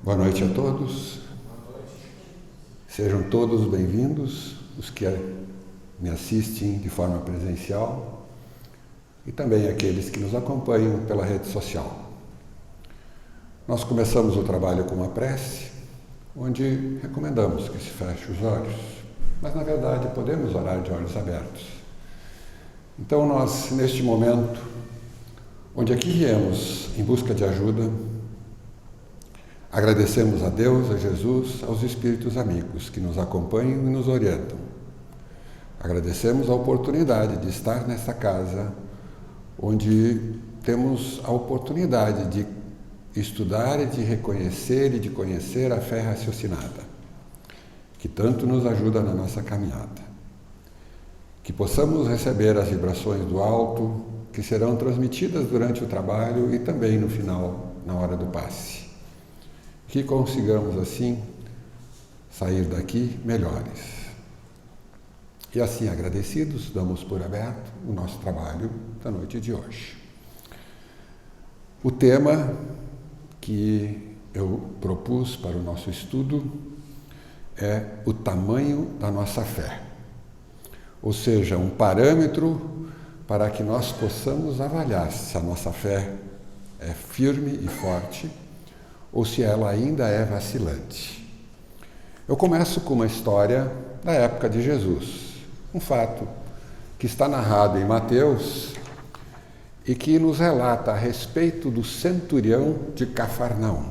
Boa noite a todos. Sejam todos bem-vindos, os que me assistem de forma presencial e também aqueles que nos acompanham pela rede social. Nós começamos o trabalho com uma prece, onde recomendamos que se feche os olhos, mas na verdade podemos orar de olhos abertos. Então nós, neste momento, onde aqui viemos em busca de ajuda, agradecemos a Deus, a Jesus, aos Espíritos amigos que nos acompanham e nos orientam. Agradecemos a oportunidade de estar nesta casa, onde temos a oportunidade de estudar e de reconhecer e de conhecer a fé raciocinada, que tanto nos ajuda na nossa caminhada. Que possamos receber as vibrações do alto, que serão transmitidas durante o trabalho e também no final, na hora do passe. Que consigamos, assim, sair daqui melhores. E assim, agradecidos, damos por aberto o nosso trabalho da noite de hoje. O tema que eu propus para o nosso estudo é o tamanho da nossa fé. Ou seja, um parâmetro para que nós possamos avaliar se a nossa fé é firme e forte ou se ela ainda é vacilante. Eu começo com uma história da época de Jesus, um fato que está narrado em Mateus e que nos relata a respeito do centurião de Cafarnaum.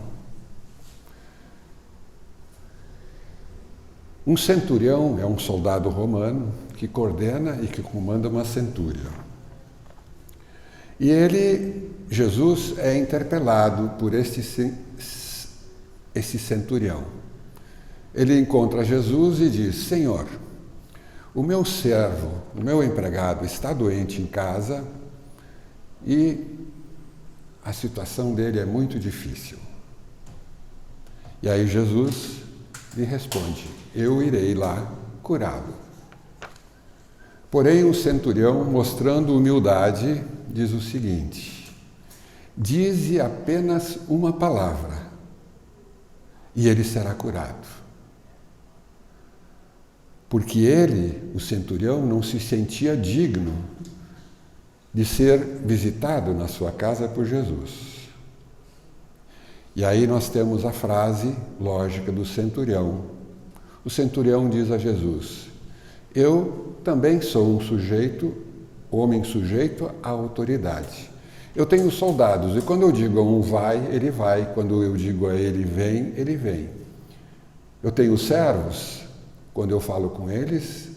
Um centurião é um soldado romano que coordena e que comanda uma centúria. E Jesus, é interpelado por esse centurião. Ele encontra Jesus e diz: Senhor, o meu servo, o meu empregado está doente em casa e a situação dele é muito difícil. E aí Jesus lhe responde: eu irei lá curá-lo. Porém, o centurião, mostrando humildade, diz o seguinte: dize apenas uma palavra e ele será curado. Porque ele, o centurião, não se sentia digno de ser visitado na sua casa por Jesus. E aí nós temos a frase lógica do centurião. O centurião diz a Jesus: eu também sou um sujeito, homem sujeito à autoridade. Eu tenho soldados, e quando eu digo a um vai, ele vai. Quando eu digo a ele vem, ele vem. Eu tenho servos, quando eu falo com eles,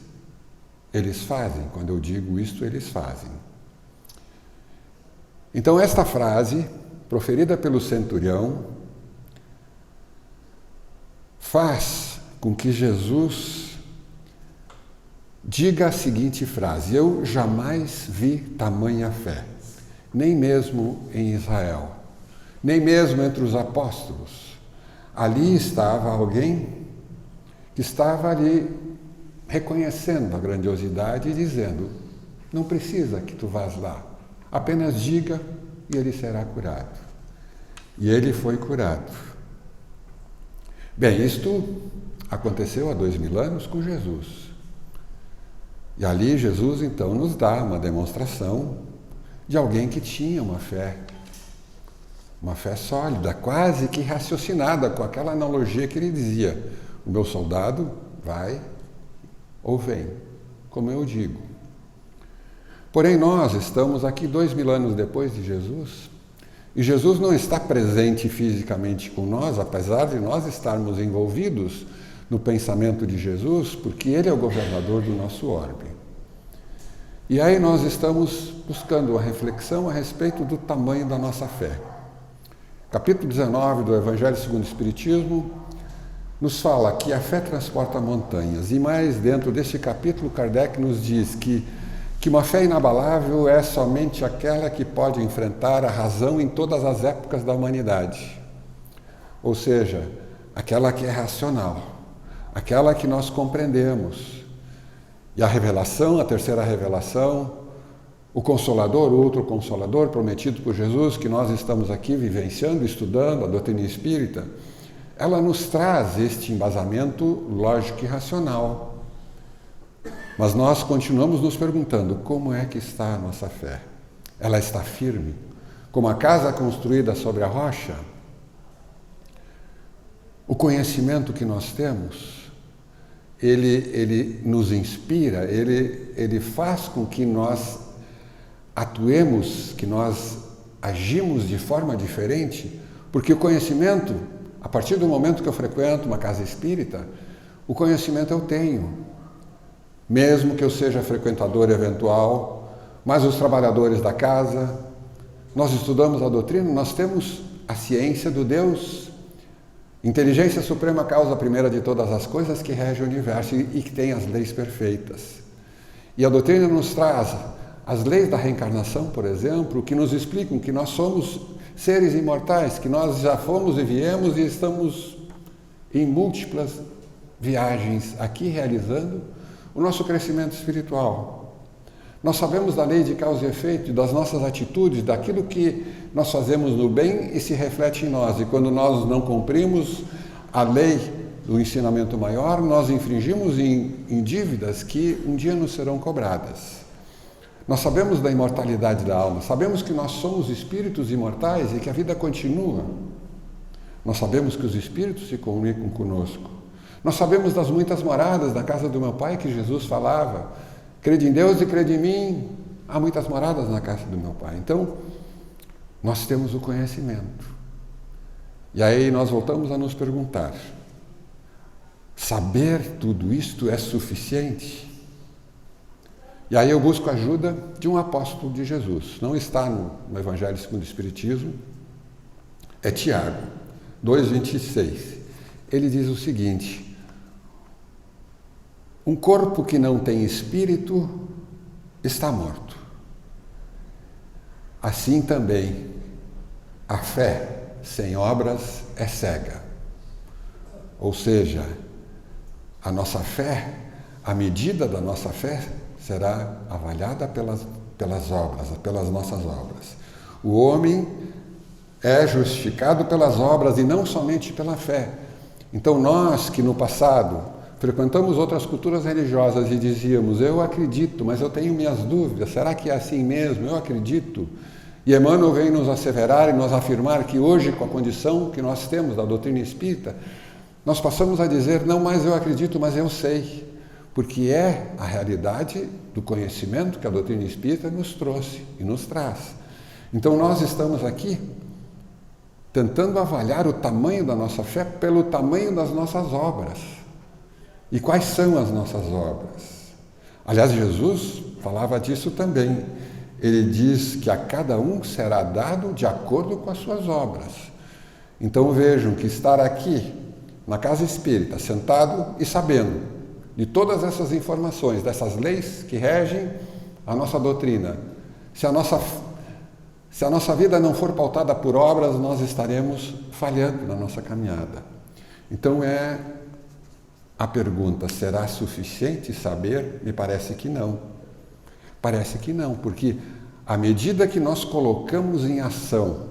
eles fazem. Quando eu digo isto, eles fazem. Então esta frase, proferida pelo centurião, faz com que Jesus diga a seguinte frase: eu jamais vi tamanha fé, nem mesmo em Israel, nem mesmo entre os apóstolos. Ali estava alguém que estava ali reconhecendo a grandiosidade e dizendo: não precisa que tu vás lá, apenas diga e ele será curado. E ele foi curado. Bem, isto aconteceu há 2000 anos com Jesus. E ali Jesus então nos dá uma demonstração de alguém que tinha uma fé sólida, quase que raciocinada, com aquela analogia que ele dizia: o meu soldado vai ou vem, como eu digo. Porém, nós estamos aqui 2000 anos depois de Jesus, e Jesus não está presente fisicamente com nós, apesar de nós estarmos envolvidos no pensamento de Jesus, porque ele é o governador do nosso orbe. E aí nós estamos buscando uma reflexão a respeito do tamanho da nossa fé. Capítulo 19 do Evangelho segundo o Espiritismo nos fala que a fé transporta montanhas. E mais dentro deste capítulo, Kardec nos diz que uma fé inabalável é somente aquela que pode enfrentar a razão em todas as épocas da humanidade. Ou seja, aquela que é racional, aquela que nós compreendemos. E a revelação, a terceira revelação, o Consolador, o outro Consolador prometido por Jesus, que nós estamos aqui vivenciando, estudando, a doutrina espírita, ela nos traz este embasamento lógico e racional. Mas nós continuamos nos perguntando, como é que está a nossa fé? Ela está firme? Como a casa construída sobre a rocha? O conhecimento que nós temos, ele nos inspira, ele faz com que nós atuemos, que nós agimos de forma diferente, porque o conhecimento, a partir do momento que eu frequento uma casa espírita, o conhecimento eu tenho. Mesmo que eu seja frequentador eventual, mas os trabalhadores da casa, nós estudamos a doutrina, nós temos a ciência do Deus, inteligência suprema, causa primeira de todas as coisas, que rege o universo e que tem as leis perfeitas. E a doutrina nos traz as leis da reencarnação, por exemplo, que nos explicam que nós somos seres imortais, que nós já fomos e viemos e estamos em múltiplas viagens aqui realizando o nosso crescimento espiritual. Nós sabemos da lei de causa e efeito, das nossas atitudes, daquilo que nós fazemos no bem e se reflete em nós. E quando nós não cumprimos a lei do ensinamento maior, nós infringimos em dívidas que um dia nos serão cobradas. Nós sabemos da imortalidade da alma, sabemos que nós somos espíritos imortais e que a vida continua. Nós sabemos que os espíritos se comunicam conosco. Nós sabemos das muitas moradas da casa do meu Pai que Jesus falava. Crede em Deus e crede em mim. Há muitas moradas na casa do meu Pai. Então, nós temos o conhecimento. E aí nós voltamos a nos perguntar: saber tudo isto é suficiente? E aí eu busco a ajuda de um apóstolo de Jesus. Não está no Evangelho segundo o Espiritismo. É Tiago, 2,26. Ele diz o seguinte: um corpo que não tem espírito está morto. Assim também, a fé sem obras é cega. Ou seja, a nossa fé, a medida da nossa fé será avaliada pelas obras, pelas nossas obras. O homem é justificado pelas obras e não somente pela fé. Então nós que no passado frequentamos outras culturas religiosas e dizíamos: eu acredito, mas eu tenho minhas dúvidas, será que é assim mesmo? Eu acredito. E Emmanuel vem nos asseverar e nos afirmar que hoje, com a condição que nós temos da doutrina espírita, nós passamos a dizer: não mais eu acredito, mas eu sei. Porque é a realidade do conhecimento que a doutrina espírita nos trouxe e nos traz. Então nós estamos aqui tentando avaliar o tamanho da nossa fé pelo tamanho das nossas obras. E quais são as nossas obras? Aliás, Jesus falava disso também. Ele diz que a cada um será dado de acordo com as suas obras. Então vejam que estar aqui na casa espírita, sentado e sabendo de todas essas informações, dessas leis que regem a nossa doutrina, se a nossa vida não for pautada por obras, nós estaremos falhando na nossa caminhada. Então é a pergunta: será suficiente saber? Me parece que não. Parece que não, porque à medida que nós colocamos em ação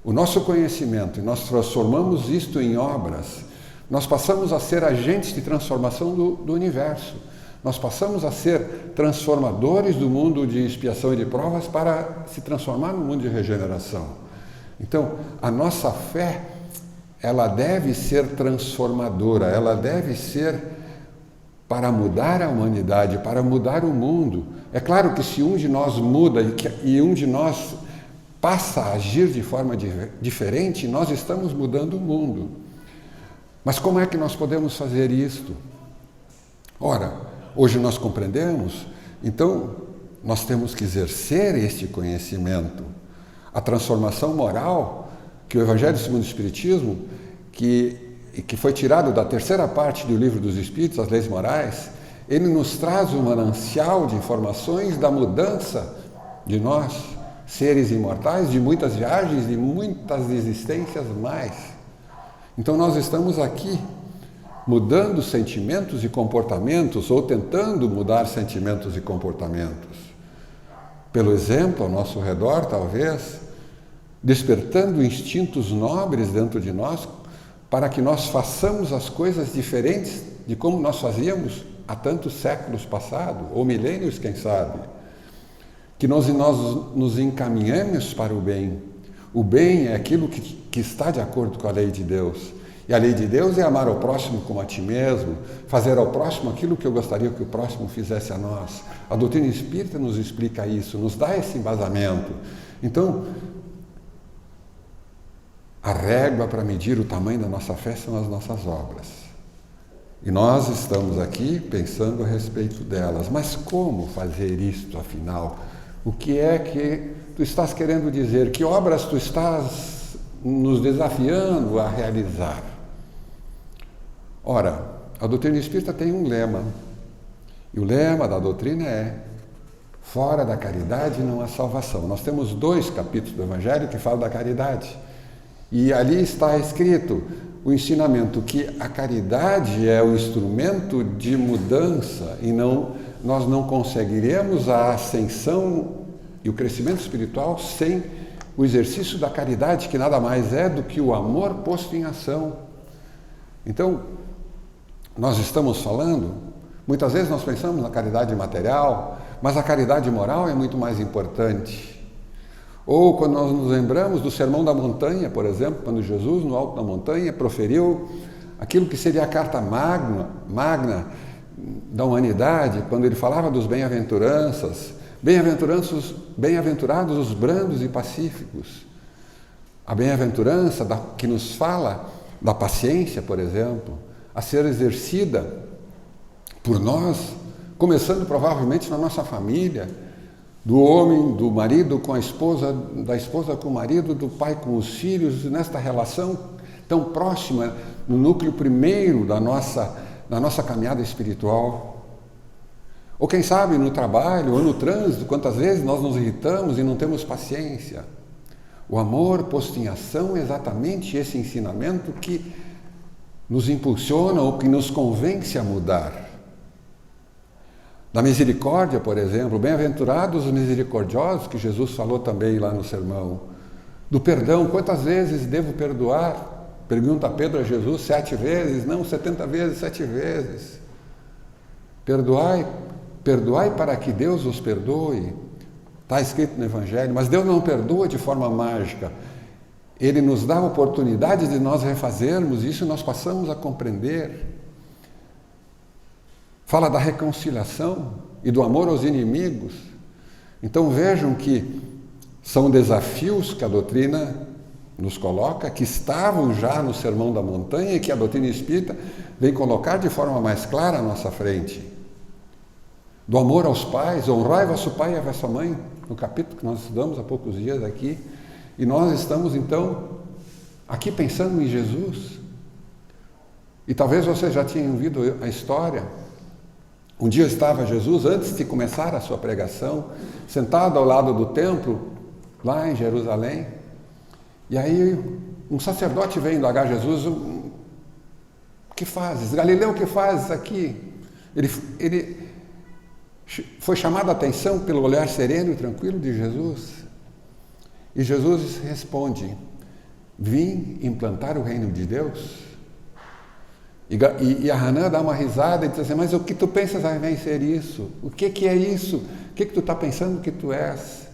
o nosso conhecimento e nós transformamos isto em obras, nós passamos a ser agentes de transformação do universo. Nós passamos a ser transformadores do mundo de expiação e de provas para se transformar no mundo de regeneração. Então, a nossa fé, ela deve ser transformadora, ela deve ser para mudar a humanidade, para mudar o mundo. É claro que se um de nós muda e um de nós passa a agir de forma diferente, nós estamos mudando o mundo. Mas como é que nós podemos fazer isto? Ora, hoje nós compreendemos, então nós temos que exercer este conhecimento. A transformação moral que o Evangelho segundo o Espiritismo, que foi tirado da terceira parte do Livro dos Espíritos, as Leis Morais, ele nos traz um manancial de informações da mudança de nós, seres imortais, de muitas viagens, de muitas existências mais. Então nós estamos aqui mudando sentimentos e comportamentos, ou tentando mudar sentimentos e comportamentos. Pelo exemplo ao nosso redor, talvez, despertando instintos nobres dentro de nós, para que nós façamos as coisas diferentes de como nós fazíamos há tantos séculos passados, ou milênios, quem sabe. Que nós nos encaminhemos para o bem. O bem é aquilo que está de acordo com a lei de Deus. E a lei de Deus é amar ao próximo como a ti mesmo, fazer ao próximo aquilo que eu gostaria que o próximo fizesse a nós. A doutrina espírita nos explica isso, nos dá esse embasamento. Então, a régua para medir o tamanho da nossa fé são as nossas obras. E nós estamos aqui pensando a respeito delas. Mas como fazer isto, afinal? O que é que tu estás querendo dizer? Que obras tu estás nos desafiando a realizar? Ora, a doutrina espírita tem um lema. E o lema da doutrina é: fora da caridade não há salvação. Nós temos 2 capítulos do Evangelho que falam da caridade. E ali está escrito o ensinamento que a caridade é o instrumento de mudança e nós não conseguiremos a ascensão e o crescimento espiritual sem o exercício da caridade, que nada mais é do que o amor posto em ação. Então, nós estamos falando, muitas vezes nós pensamos na caridade material, mas a caridade moral é muito mais importante. Ou quando nós nos lembramos do Sermão da Montanha, por exemplo, quando Jesus, no alto da montanha, proferiu aquilo que seria a carta magna da humanidade, quando ele falava dos bem-aventuranças, bem-aventurados os brandos e pacíficos. A bem-aventurança que nos fala da paciência, por exemplo, a ser exercida por nós, começando provavelmente na nossa família, do homem, do marido com a esposa, da esposa com o marido, do pai com os filhos, nesta relação tão próxima, no núcleo primeiro da nossa caminhada espiritual. Ou quem sabe no trabalho ou no trânsito, quantas vezes nós nos irritamos e não temos paciência. O amor posto em ação é exatamente esse ensinamento que nos impulsiona ou que nos convence a mudar. Da misericórdia, por exemplo, bem-aventurados os misericordiosos, que Jesus falou também lá no sermão. Do perdão, quantas vezes devo perdoar? Pergunta Pedro a Jesus, 7 vezes? Não, 70 vezes, 7 vezes. Perdoai para que Deus os perdoe. Está escrito no Evangelho, mas Deus não perdoa de forma mágica. Ele nos dá a oportunidade de nós refazermos isso e nós passamos a compreender. Fala da reconciliação e do amor aos inimigos. Então vejam que são desafios que a doutrina nos coloca, que estavam já no Sermão da Montanha e que a doutrina espírita vem colocar de forma mais clara à nossa frente. Do amor aos pais, honrai vosso pai e a vossa mãe, no capítulo que nós estudamos há poucos dias aqui. E nós estamos então aqui pensando em Jesus. E talvez vocês já tenham ouvido a história. Um dia estava Jesus, antes de começar a sua pregação, sentado ao lado do templo, lá em Jerusalém, e aí um sacerdote veio indagar Jesus: o que fazes? Galileu, o que fazes aqui? Ele foi chamado a atenção pelo olhar sereno e tranquilo de Jesus, e Jesus responde: vim implantar o reino de Deus. E a Hanan dá uma risada e diz assim: mas o que tu pensas a vencer isso? O que é isso? O que tu está pensando que tu és?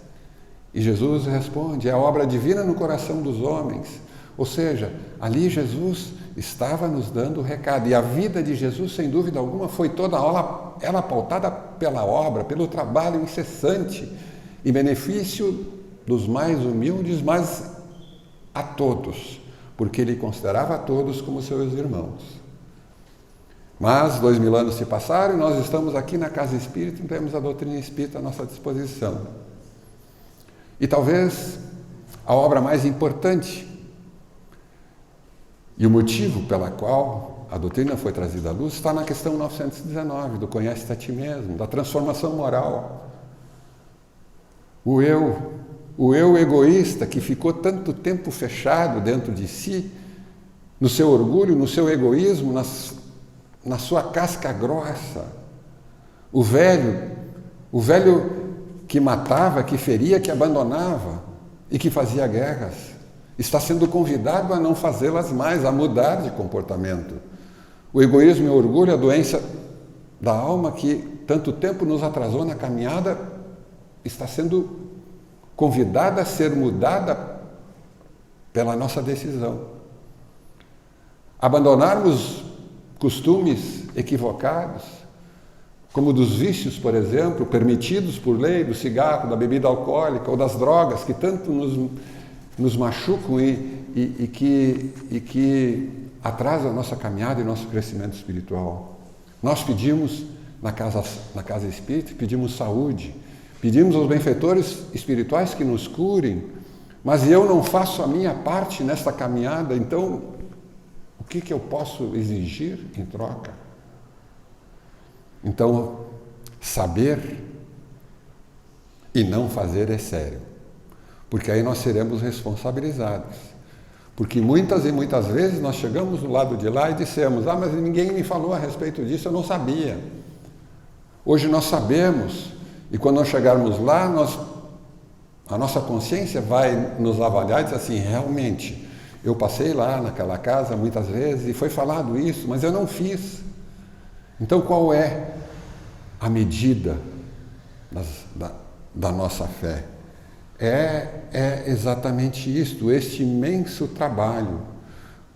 E Jesus responde: é a obra divina no coração dos homens. Ou seja, ali Jesus estava nos dando o recado. E a vida de Jesus, sem dúvida alguma, foi toda ela pautada pela obra, pelo trabalho incessante, em benefício dos mais humildes, mas a todos, porque ele considerava a todos como seus irmãos. Mas 2000 anos se passaram e nós estamos aqui na Casa Espírita e temos a doutrina espírita à nossa disposição. E talvez a obra mais importante e o motivo pela qual a doutrina foi trazida à luz está na questão 919, do conhece-te a ti mesmo, da transformação moral. O eu egoísta que ficou tanto tempo fechado dentro de si, no seu orgulho, no seu egoísmo, na sua casca grossa. O velho que matava, que feria, que abandonava e que fazia guerras. está sendo convidado a não fazê-las mais, a mudar de comportamento. O egoísmo e o orgulho, a doença da alma que tanto tempo nos atrasou na caminhada, está sendo convidada a ser mudada pela nossa decisão. Abandonarmos costumes equivocados, como dos vícios, por exemplo, permitidos por lei, do cigarro, da bebida alcoólica ou das drogas, que tanto nos machucam e que atrasam a nossa caminhada e nosso crescimento espiritual. Nós pedimos na casa espírita, pedimos saúde, pedimos aos benfeitores espirituais que nos curem, mas eu não faço a minha parte nesta caminhada, então o que eu posso exigir em troca? Então, saber e não fazer é sério, porque aí nós seremos responsabilizados. Porque muitas e muitas vezes nós chegamos do lado de lá e dissemos: mas ninguém me falou a respeito disso, eu não sabia. Hoje nós sabemos, e quando nós chegarmos lá, a nossa consciência vai nos avaliar e dizer assim: realmente, eu passei lá naquela casa muitas vezes e foi falado isso, mas eu não fiz. Então, qual é a medida da nossa fé? É exatamente isto, este imenso trabalho,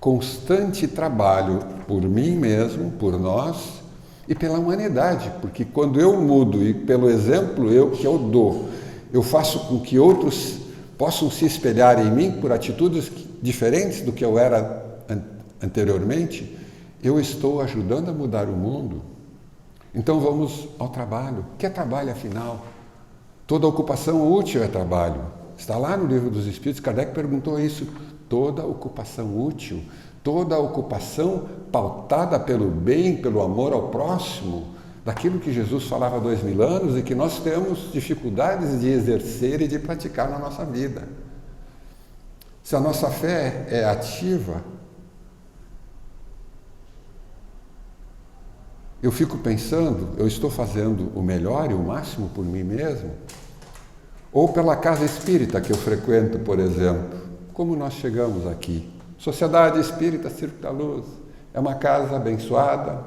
constante trabalho por mim mesmo, por nós e pela humanidade, porque quando eu mudo e pelo exemplo que eu dou, eu faço com que outros possam se espelhar em mim por atitudes diferentes do que eu era anteriormente, eu estou ajudando a mudar o mundo. Então vamos ao trabalho. O que é trabalho, afinal? Toda ocupação útil é trabalho. Está lá no Livro dos Espíritos, Kardec perguntou isso. Toda ocupação útil, toda ocupação pautada pelo bem, pelo amor ao próximo, daquilo que Jesus falava há 2000 anos e que nós temos dificuldades de exercer e de praticar na nossa vida. Se a nossa fé é ativa, eu fico pensando, eu estou fazendo o melhor e o máximo por mim mesmo? Ou pela casa espírita que eu frequento, por exemplo? Como nós chegamos aqui? Sociedade Espírita Círculo da Luz é uma casa abençoada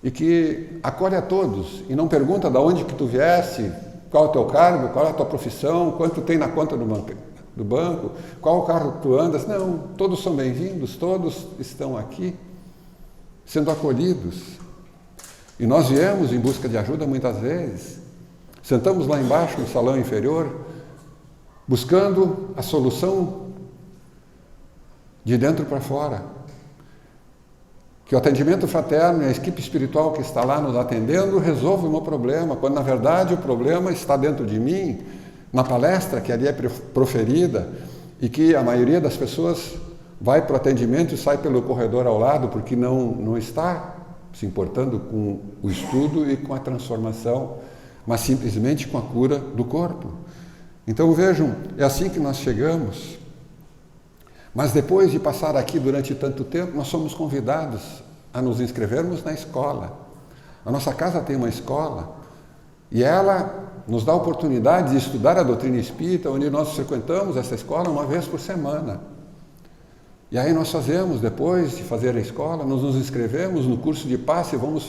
e que acolhe a todos e não pergunta de onde que tu vieste, qual é o teu cargo, qual é a tua profissão, quanto tem na conta do banco, qual o carro que tu andas. Não, todos são bem-vindos, todos estão aqui sendo acolhidos. E nós viemos em busca de ajuda muitas vezes, sentamos lá embaixo no salão inferior, buscando a solução de dentro para fora. Que o atendimento fraterno e a equipe espiritual que está lá nos atendendo resolve o meu problema, quando na verdade o problema está dentro de mim, na palestra que ali é proferida, e que a maioria das pessoas vai para o atendimento e sai pelo corredor ao lado porque não está se importando com o estudo e com a transformação, mas simplesmente com a cura do corpo. Então vejam, é assim que nós chegamos. Mas depois de passar aqui durante tanto tempo, nós somos convidados a nos inscrevermos na escola. A nossa casa tem uma escola e ela nos dá a oportunidade de estudar a doutrina espírita, onde nós frequentamos essa escola uma vez por semana. E aí nós fazemos, depois de fazer a escola, nós nos inscrevemos no curso de passe e vamos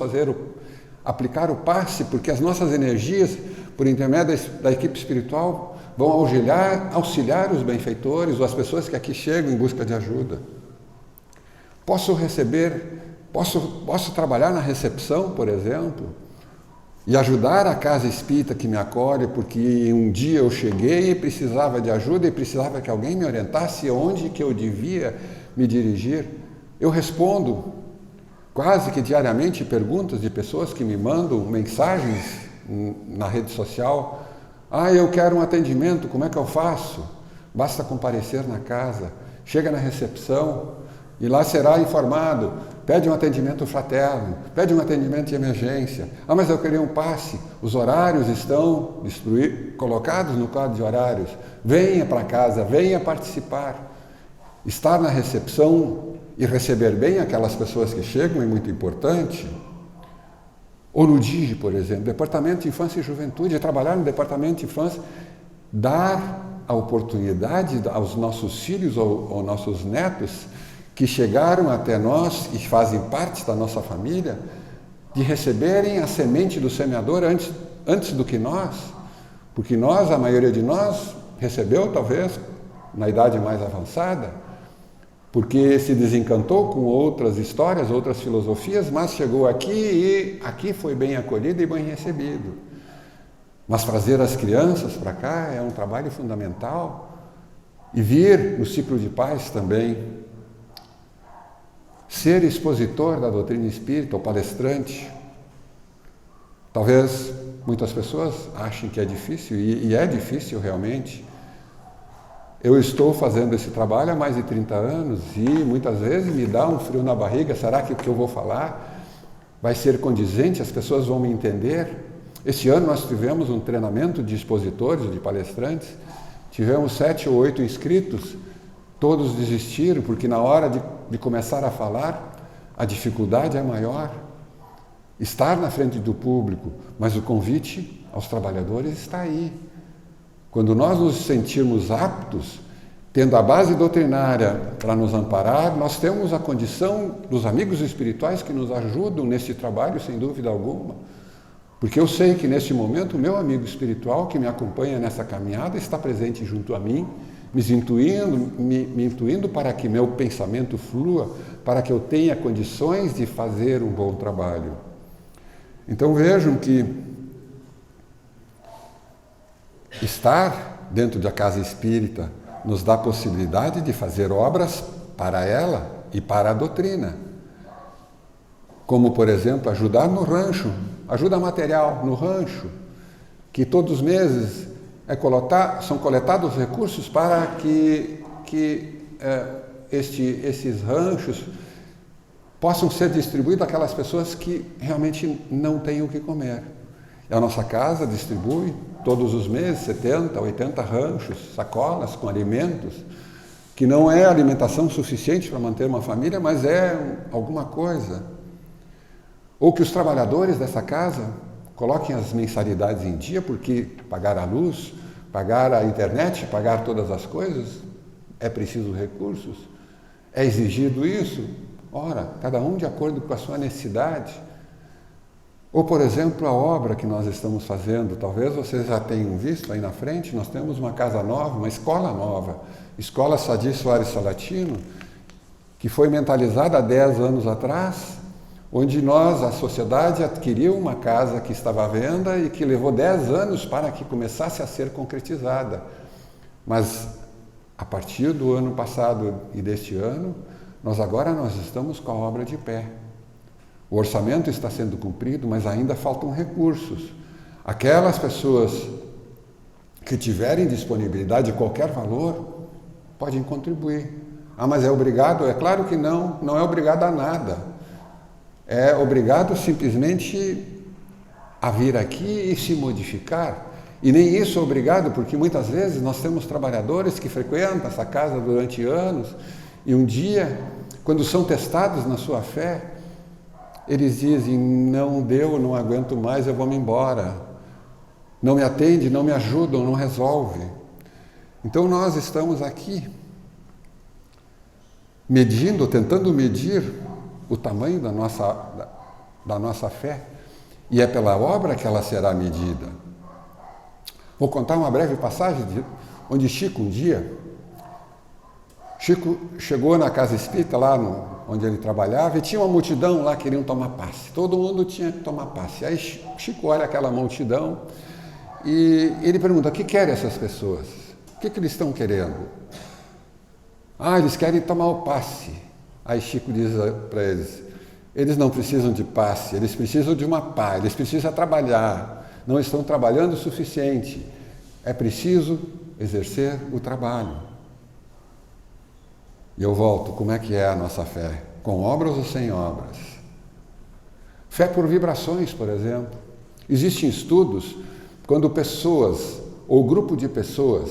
aplicar o passe, porque as nossas energias, por intermédio da equipe espiritual, vão auxiliar os benfeitores ou as pessoas que aqui chegam em busca de ajuda. Posso trabalhar na recepção, por exemplo, e ajudar a casa espírita que me acolhe, porque um dia eu cheguei e precisava de ajuda e precisava que alguém me orientasse onde que eu devia me dirigir. Eu respondo quase que diariamente perguntas de pessoas que me mandam mensagens na rede social. Eu quero um atendimento, como é que eu faço? Basta comparecer na casa, chega na recepção e lá será informado, pede um atendimento fraterno, pede um atendimento de emergência. Mas eu queria um passe, os horários estão colocados no quadro de horários, venha para casa, venha participar. Estar na recepção e receber bem aquelas pessoas que chegam é muito importante. Ou no DIGE, por exemplo, Departamento de Infância e Juventude, trabalhar no Departamento de Infância, dar a oportunidade aos nossos filhos ou aos nossos netos que chegaram até nós e fazem parte da nossa família, de receberem a semente do semeador antes do que nós, porque a maioria de nós, recebeu talvez na idade mais avançada, porque se desencantou com outras histórias, outras filosofias, mas chegou aqui e aqui foi bem acolhido e bem recebido. Mas trazer as crianças para cá é um trabalho fundamental, e vir no ciclo de paz também. Ser expositor da doutrina espírita, ou palestrante. Talvez muitas pessoas achem que é difícil, e é difícil realmente. Eu estou fazendo esse trabalho há mais de 30 anos e muitas vezes me dá um frio na barriga. Será que o que eu vou falar vai ser condizente? As pessoas vão me entender? Este ano nós tivemos um treinamento de expositores, de palestrantes. Tivemos 7 ou 8 inscritos. Todos desistiram porque na hora de começar a falar, a dificuldade é maior. Estar na frente do público, mas o convite aos trabalhadores está aí. Quando nós nos sentirmos aptos, tendo a base doutrinária para nos amparar, nós temos a condição dos amigos espirituais que nos ajudam nesse trabalho, sem dúvida alguma. Porque eu sei que neste momento o meu amigo espiritual que me acompanha nessa caminhada está presente junto a mim, me intuindo para que meu pensamento flua, para que eu tenha condições de fazer um bom trabalho. Então vejam que estar dentro da casa espírita nos dá a possibilidade de fazer obras para ela e para a doutrina. Como, por exemplo, ajudar no rancho, ajuda material no rancho, que todos os meses são coletados recursos para que esses ranchos possam ser distribuídos àquelas pessoas que realmente não têm o que comer. A nossa casa distribui todos os meses 70, 80 ranchos, sacolas com alimentos, que não é alimentação suficiente para manter uma família, mas é alguma coisa. Ou que os trabalhadores dessa casa coloquem as mensalidades em dia, porque pagar a luz, pagar a internet, pagar todas as coisas, é preciso recursos. É exigido isso? Ora, cada um de acordo com a sua necessidade. Ou, por exemplo, a obra que nós estamos fazendo, talvez vocês já tenham visto aí na frente, nós temos uma casa nova, uma escola nova, Escola Sadi Soares Salatino, que foi mentalizada há 10 anos atrás, onde a sociedade adquiriu uma casa que estava à venda e que levou 10 anos para que começasse a ser concretizada. Mas, a partir do ano passado e deste ano, nós estamos com a obra de pé. O orçamento está sendo cumprido, mas ainda faltam recursos. Aquelas pessoas que tiverem disponibilidade de qualquer valor, podem contribuir. Ah, mas é obrigado? É claro que não é obrigado a nada. É obrigado simplesmente a vir aqui e se modificar. E nem isso é obrigado, porque muitas vezes nós temos trabalhadores que frequentam essa casa durante anos e um dia, quando são testados na sua fé, eles dizem, não deu, não aguento mais, eu vou me embora. Não me atende, não me ajudam, não resolve. Então nós estamos aqui tentando medir o tamanho da nossa fé, e é pela obra que ela será medida. Vou contar uma breve passagem onde Chico, um dia, chegou na casa espírita, lá onde ele trabalhava, e tinha uma multidão lá que queriam tomar passe. Todo mundo tinha que tomar passe. Aí Chico olha aquela multidão e ele pergunta, o que querem essas pessoas? O que eles estão querendo? Ah, eles querem tomar o passe. Aí Chico diz para eles não precisam de passe, eles precisam de uma pá, eles precisam trabalhar, não estão trabalhando o suficiente, é preciso exercer o trabalho. E eu volto, como é que é a nossa fé? Com obras ou sem obras? Fé por vibrações, por exemplo. Existem estudos quando pessoas, ou grupo de pessoas,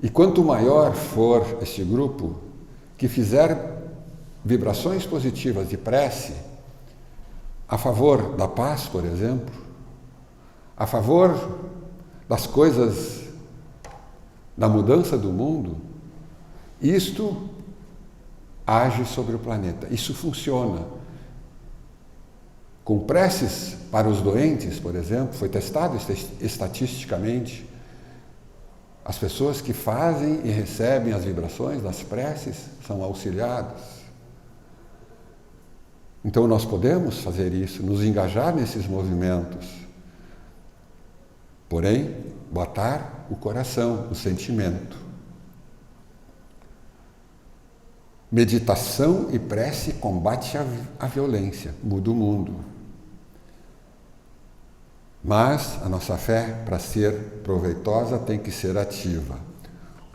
e quanto maior for este grupo, que fizer vibrações positivas de prece, a favor da paz, por exemplo, a favor das coisas da mudança do mundo, isto age sobre o planeta. Isso funciona. Com preces para os doentes, por exemplo, foi testado estatisticamente, as pessoas que fazem e recebem as vibrações das preces são auxiliadas. Então nós podemos fazer isso, nos engajar nesses movimentos. Porém, botar o coração, o sentimento. Meditação e prece combate a violência, muda o mundo. Mas a nossa fé, para ser proveitosa, tem que ser ativa.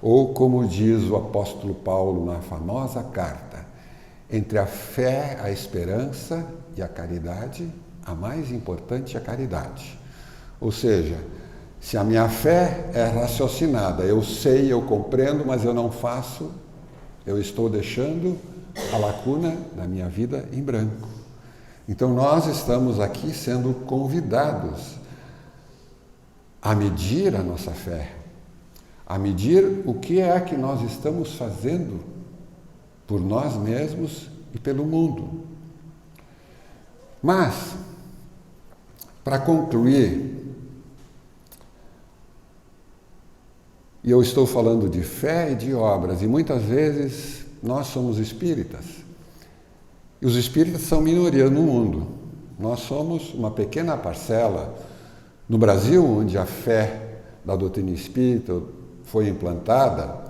Ou, como diz o apóstolo Paulo na famosa carta, entre a fé, a esperança e a caridade, a mais importante é a caridade. Ou seja, se a minha fé é raciocinada, eu sei, eu compreendo, mas eu não faço, eu estou deixando a lacuna da minha vida em branco. Então nós estamos aqui sendo convidados a medir a nossa fé, a medir o que é que nós estamos fazendo por nós mesmos e pelo mundo. Mas, para concluir, e eu estou falando de fé e de obras, e muitas vezes nós somos espíritas, e os espíritas são minoria no mundo. Nós somos uma pequena parcela. No Brasil, onde a fé da doutrina espírita foi implantada,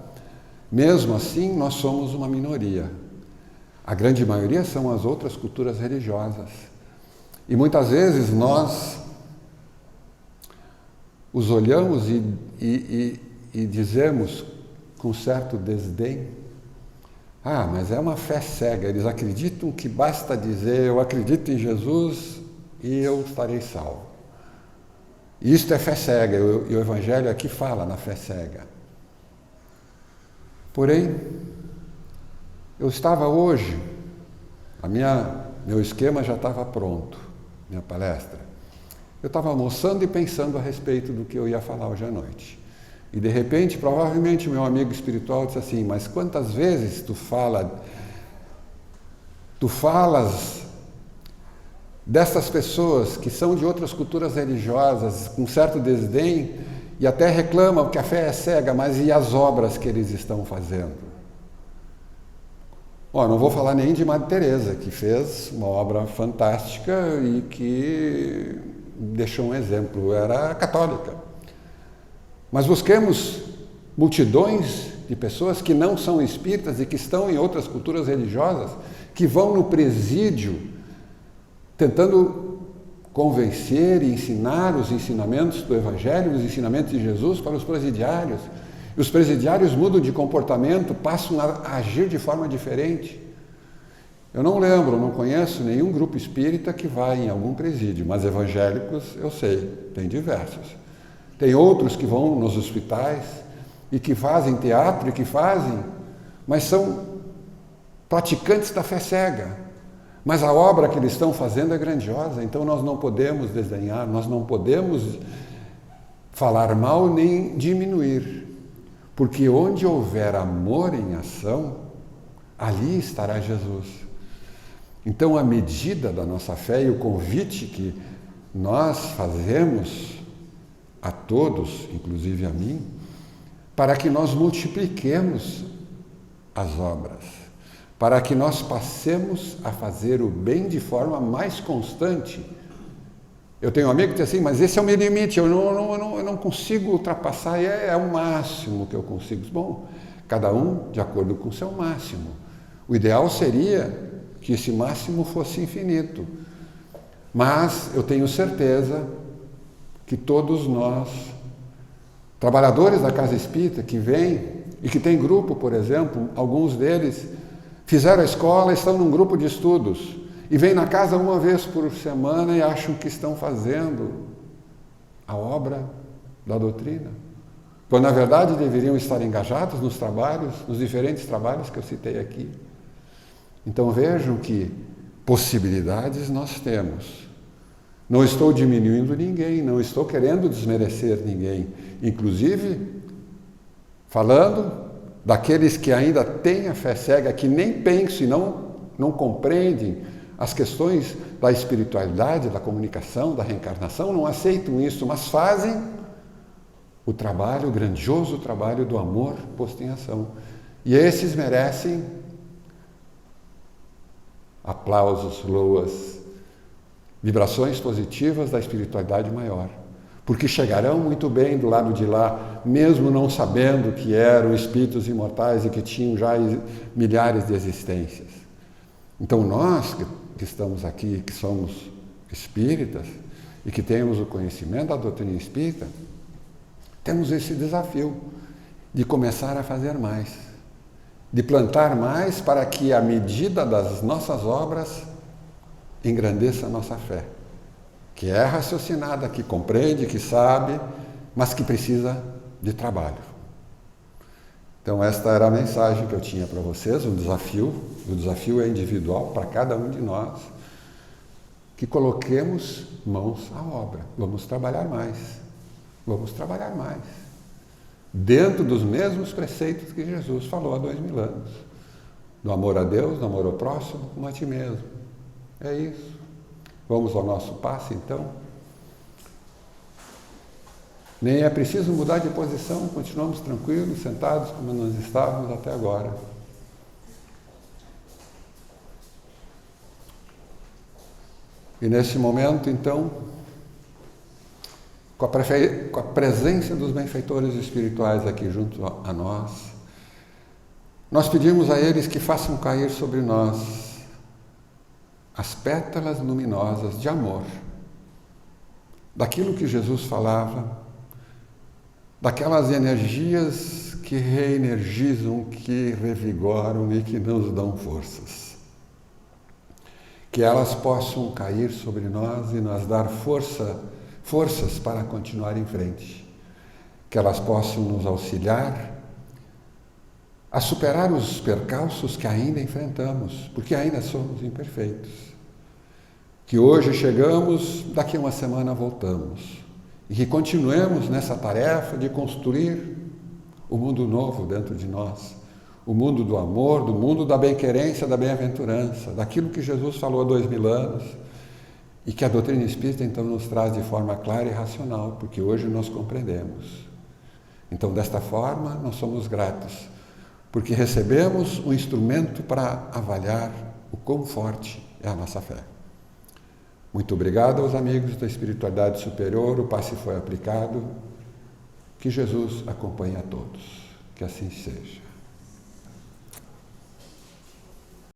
mesmo assim nós somos uma minoria. A grande maioria são as outras culturas religiosas. E muitas vezes nós os olhamos e dizemos com certo desdém: ah, mas é uma fé cega, eles acreditam que basta dizer eu acredito em Jesus e eu estarei salvo. Isto é fé cega, e o Evangelho aqui fala na fé cega. Porém, eu estava hoje, meu esquema já estava pronto, minha palestra. Eu estava almoçando e pensando a respeito do que eu ia falar hoje à noite. E de repente, provavelmente, meu amigo espiritual disse assim: mas quantas vezes tu falas dessas pessoas que são de outras culturas religiosas, com certo desdém, e até reclamam que a fé é cega, mas e as obras que eles estão fazendo? Não vou falar nem de Madre Teresa, que fez uma obra fantástica e que deixou um exemplo, era católica. Mas busquemos multidões de pessoas que não são espíritas e que estão em outras culturas religiosas, que vão no presídio tentando convencer e ensinar os ensinamentos do Evangelho, os ensinamentos de Jesus para os presidiários. E os presidiários mudam de comportamento, passam a agir de forma diferente. Eu não lembro, não conheço nenhum grupo espírita que vai em algum presídio, mas evangélicos eu sei, tem diversos. Tem outros que vão nos hospitais e que fazem teatro mas são praticantes da fé cega. Mas a obra que eles estão fazendo é grandiosa, então nós não podemos desdenhar, nós não podemos falar mal nem diminuir, porque onde houver amor em ação, ali estará Jesus. Então a medida da nossa fé e o convite que nós fazemos a todos, inclusive a mim, para que nós multipliquemos as obras, para que nós passemos a fazer o bem de forma mais constante. Eu tenho um amigo que diz assim: mas esse é o meu limite, eu não consigo ultrapassar, é o máximo que eu consigo. Bom, cada um de acordo com o seu máximo. O ideal seria que esse máximo fosse infinito. Mas eu tenho certeza que todos nós, trabalhadores da Casa Espírita, que vêm e que tem grupo, por exemplo, alguns deles fizeram a escola, estão num grupo de estudos e vêm na casa uma vez por semana e acham que estão fazendo a obra da doutrina, quando na verdade deveriam estar engajados nos trabalhos, nos diferentes trabalhos que eu citei aqui. Então vejam que possibilidades nós temos. Não estou diminuindo ninguém, não estou querendo desmerecer ninguém. Inclusive, falando daqueles que ainda têm a fé cega, que nem pensam e não compreendem as questões da espiritualidade, da comunicação, da reencarnação, não aceitam isso, mas fazem o trabalho, o grandioso trabalho do amor posto em ação. E esses merecem aplausos, loas, vibrações positivas da espiritualidade maior. Porque chegarão muito bem do lado de lá, mesmo não sabendo que eram espíritos imortais e que tinham já milhares de existências. Então nós que estamos aqui, que somos espíritas e que temos o conhecimento da doutrina espírita, temos esse desafio de começar a fazer mais, de plantar mais para que a medida das nossas obras engrandeça a nossa fé, que é raciocinada, que compreende, que sabe, mas que precisa de trabalho. Então esta era a mensagem que eu tinha para vocês, o desafio é individual para cada um de nós, que coloquemos mãos à obra, vamos trabalhar mais, dentro dos mesmos preceitos que Jesus falou há 2000 anos, do amor a Deus, do amor ao próximo, como a ti mesmo. É isso. Vamos ao nosso passe, então. Nem é preciso mudar de posição, continuamos tranquilos, sentados como nós estávamos até agora. E nesse momento, então, com a presença dos benfeitores espirituais aqui junto a nós, nós pedimos a eles que façam cair sobre nós as pétalas luminosas de amor, daquilo que Jesus falava, daquelas energias que reenergizam, que revigoram e que nos dão forças. Que elas possam cair sobre nós e nos dar forças para continuar em frente. Que elas possam nos auxiliar a superar os percalços que ainda enfrentamos, porque ainda somos imperfeitos. Que hoje chegamos, daqui a uma semana voltamos. E que continuemos nessa tarefa de construir o mundo novo dentro de nós. O mundo do amor, do mundo da bem-querência, da bem-aventurança, daquilo que Jesus falou há 2000 anos e que a doutrina espírita então nos traz de forma clara e racional, porque hoje nós compreendemos. Então, desta forma, nós somos gratos, porque recebemos um instrumento para avaliar o quão forte é a nossa fé. Muito obrigado aos amigos da espiritualidade superior, o passe foi aplicado. Que Jesus acompanhe a todos. Que assim seja.